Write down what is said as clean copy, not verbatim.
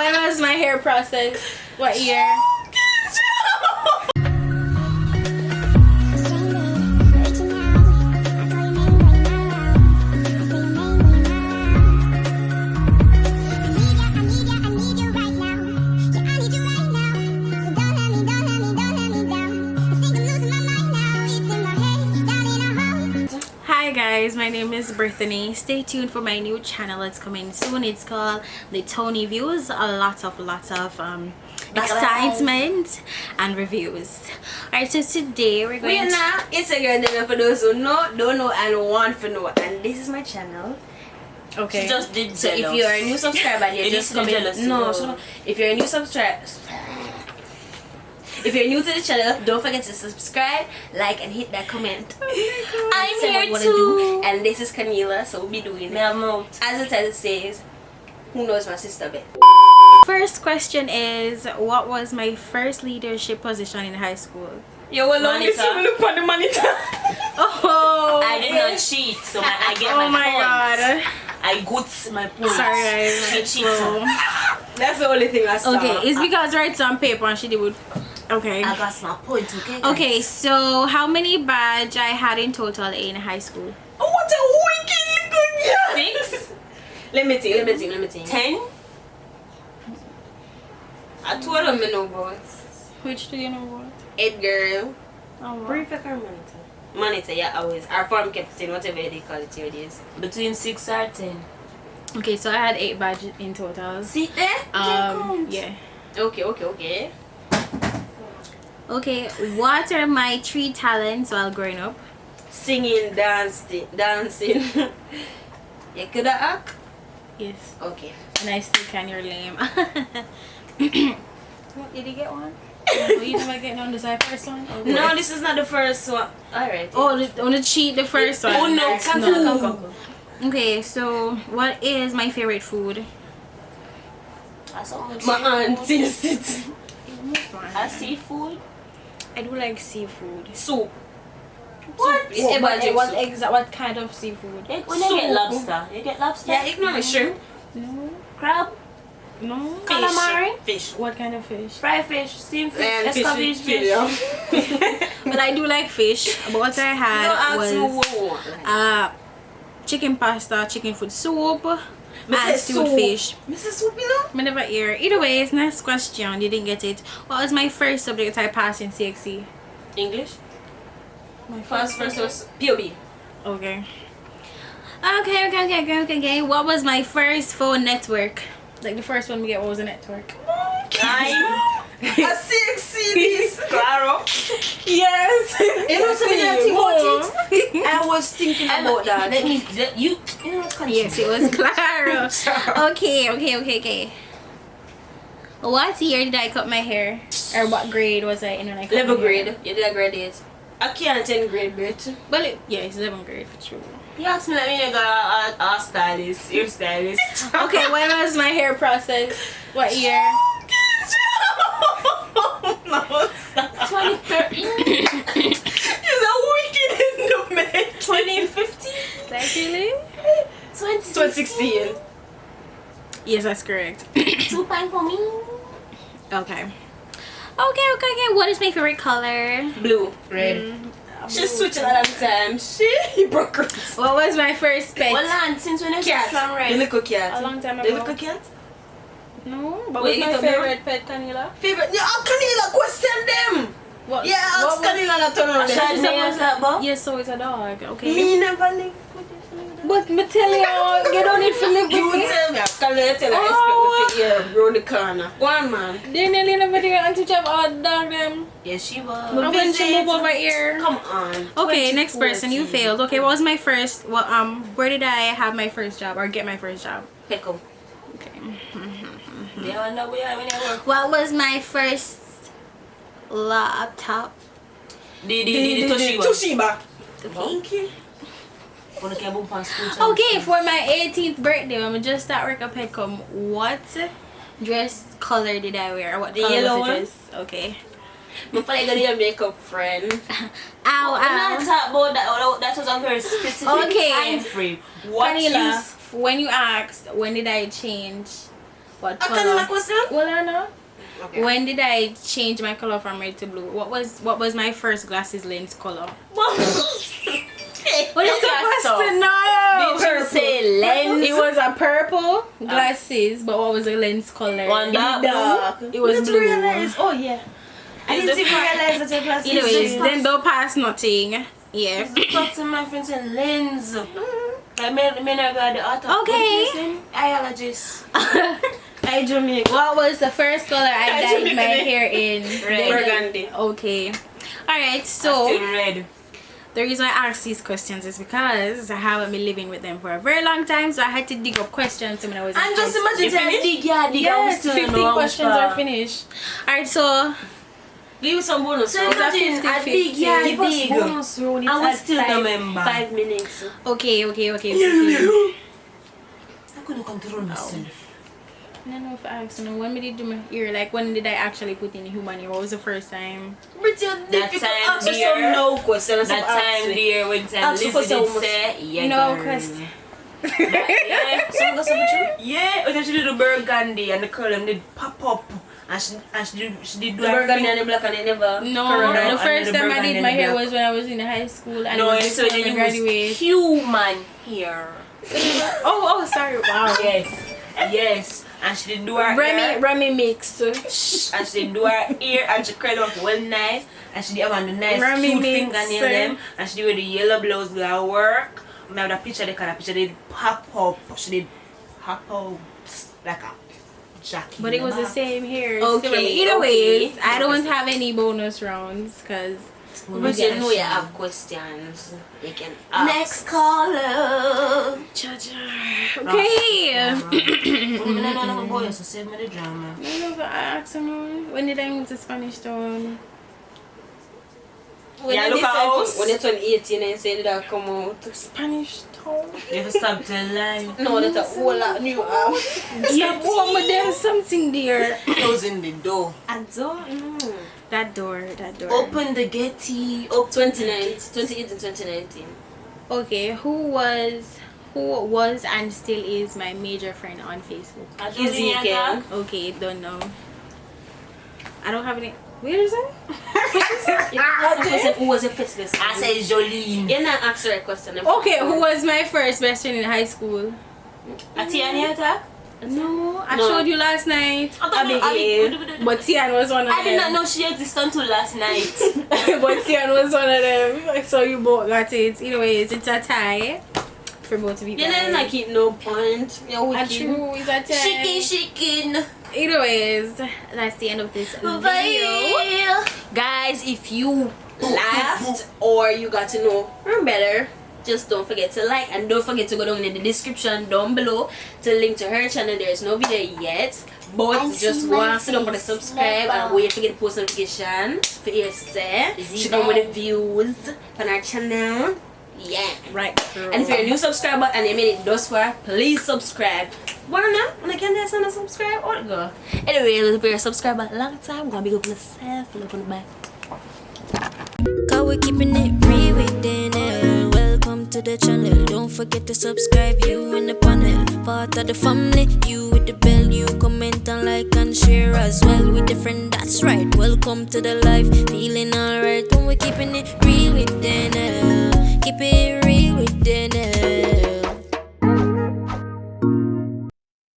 when was my hair process? What year? Hi guys, my name is Brittany. Stay tuned for my new channel. It's coming soon. It's called The Tony Views. A lot of excitement and reviews. Alright, so today we're going to... It's a girl Dainelle for those who know, don't know, and want to know. And this is my channel. Okay. She just did so if you're a new subscriber and you're just coming... No, if you're a new subscriber... If you're new to the channel, don't forget to subscribe, like, and hit that comment. Oh I'm here too. And this is Canila, so we'll be doing as the title says, who knows my sister bit. First question is, what was my first leadership position in high school? Yo, well, look on the monitor. Oh, I did not cheat, so I get my oh my points. god. I got my points. Sorry guys. She cheated. That's the only thing I saw. Okay, it's because I write on paper and she did with... Okay. I got my points, okay? Guys? Okay, so how many badge I had in total in high school? Oh, what a wicked good 6? Let me think. 10? I told them I know about. Which do you know what? 8 girl. Oh, wow. Prefect or monitor? Monitor, yeah, always. Our farm captain, whatever they call it here days. Between 6 or 10. Okay, so I had 8 badges in total. See there? Yeah. Okay. Okay, what are my 3 talents while growing up? Singing, dancing. You could act? Yes. Okay. And I still can, you're lame. What, did you get one? No, you never get on this first one? Okay. No, this is not the first one. Alright. Oh, on the cheat, the first one. Oh no, come. Okay, so what is my favorite food? My auntie's it. Seafood? I do like seafood. Soup. What? Soup. What kind of seafood? When you get lobster? You get lobster? Yeah, ignore me, shrimp. No. Crab? No. Calamari? Fish. What kind of fish? Fried fish? Steamed fish? And Escabeche fish? Yeah. But I do like fish. But what I had was chicken pasta, chicken food soup, and stewed fish. Mrs. Soup, you know? I never hear. Either ways, next question. You didn't get it. What was my first subject I passed in CXC? English. My First was POB. Okay. Okay. What was my first phone network? Like the first one we get, what was a network? A CXC this. Claro. Yes. You know something I think about it? I was thinking about that. You know what's kind of Yes, it was Claro. Okay. What year did I cut my hair? Or what grade was I in when I cut Level my hair? grade. You did a grade 8. I can't 10th grade, bitch. Well, it's 11th grade for sure. You asked me, let me got a stylist, your stylist. Okay, when was my hair process? What year? No, 2013. You're a wicked in the man. 2015. Like really? 2016. Yes, that's correct. 2 points for me. Okay. What is my favorite color? Blue. Red. She switched a lot of time. She broke her. What was my first pet? Well, land, since when I Cat. from The red? little cat. A long time The ago. little cat? No, but Wait, what's you my don't know? favorite pet, Canila? Favorite? Yeah, Canila, question them. What? Yeah, ask what was- Canila not turn around. Should I say what's that, Bob? Yes, so it's a dog. Okay. Me never live. But me tell you, get on it for live You with me. tell me. Canila tell her Oh. expect me to fit round the corner. One man. Dainelle never did and teach up all dog them. Yes, she was. But when she move over here. Come on. Okay, next person. You 2014. failed. Okay, what was my first? Well, where did I have my first job or get my first job? Pickle. Okay. They don't know where I work. What was my first laptop? The Toshiba. Toshiba. Okay. Wanna get boom for school. Okay, for my 18th birthday, I'm just start work up head come. What dress color did I wear? What The color yellow was the one? dress? Okay. Before I got your makeup friend. Ow, I'm not ow. talking about that. That was a very specific Okay. time frame. What Vanilla, use? when you asked when did I change What I color? can't question. Well, I know. Okay. When did I change my color from red to blue? What was my first glasses lens color? What What is supposed to know? Did you say lens? It was a purple glasses, but what was the lens color? One dark. It was blue. Realize. Oh yeah. I didn't even realize that your glasses. Anyways, then don't pass nothing. Yeah. The fuck to my friend said lens. I mean, I got the auto. Okay. Allergist. I Jamaican. What was the first color I dyed my hair in? Burgundy. Okay. Alright, Still so red. the reason I asked these questions is because I haven't been living with them for a very long time, so I had to dig up questions when I was in And just high school. imagine that dig. Yes, 15 questions are finished. Alright, so Give you some bonus. So round. imagine a 50-50. dig, yeah, Give us dig. bonus round. It's I will at still remember. 5 minutes. okay. I couldn't control myself. I don't know if I asked you, when did I do my ear? Like, when did I actually put in human ear? What was the first time? But you're That difficult. time, Ask me dear. some no questions. That time there when Ask you for Lizzie did some- say, yeah, No girl. question. Yeah, Some gossip with you? yeah. When she did the burgundy and the curl and did pop up. And she did do The her burgundy thing. and the black and they never. No, Correct. the first And the time I burgundy did my and hair black. was when I was in high school and No, it was and so before you I use graduated. human hair. Oh, sorry. Wow. Yes. And she did do her hair. Remy mix. And she did do her ear and she curled up well nice. And she did have on the nice Rami cute mix, fingernail them. And she did with the yellow blouse go work. Now the picture, the kind of picture did pop up. She did pop out like a jacket. But it was the same hair. Okay, Either ways, okay. I don't have any bonus rounds because But you know you have questions. You can ask. Next caller. okay. No, boy, so save me the drama. I don't know if I asked him when did I move to Spanish Town? When Yeah, you look at decide- house. When you turn 18 and say that come out. Spanish Town. You have to stop telling lies. No, that's a whole lot new house. Stop home with them something there. Closing the door. I don't know. That door. Open the getty. Open 2018, 2019. Okay, who was and still is my major friend on Facebook? Ezekiel. Okay, don't know. I don't have any. Where is it? Who was your first best friend? I say Jolene. You're not answering a question. Okay, who was my first best friend in high school? A Tiani attack? No, I No. showed you last night. Abigail. But Tian was one of them. I did not know she existed until last night. But Tian was one of them. So you both got it. Anyways, it's a tie for both of you You guys. didn't keep no point. You're And wicked. true, it's a tie. Shaking. Anyways, that's the end of this video. Bye. Guys, if you laughed or you got to know her better, just don't forget to like and don't forget to go down in the description down below to link to her channel. There is no video yet, but just want to sit up on the subscribe and wait to get post notification for you say she come with the views on our channel. Yeah, Right, girl. and if you're a new subscriber and you made it thus far, please subscribe. Wanna know? When I can do something, subscribe or go. Anyway, if you're a subscriber a long time, I'm gonna be up on myself, look on the back. Cause we're keeping it real with Dainelle. Welcome to the channel. Don't forget to subscribe. You in the panel, part of the family. You with the bell. You comment and like and share as well with your friend. That's right. Welcome to the life. Feeling alright when we're keeping it real with Dainelle. Keep it real with Dainelle.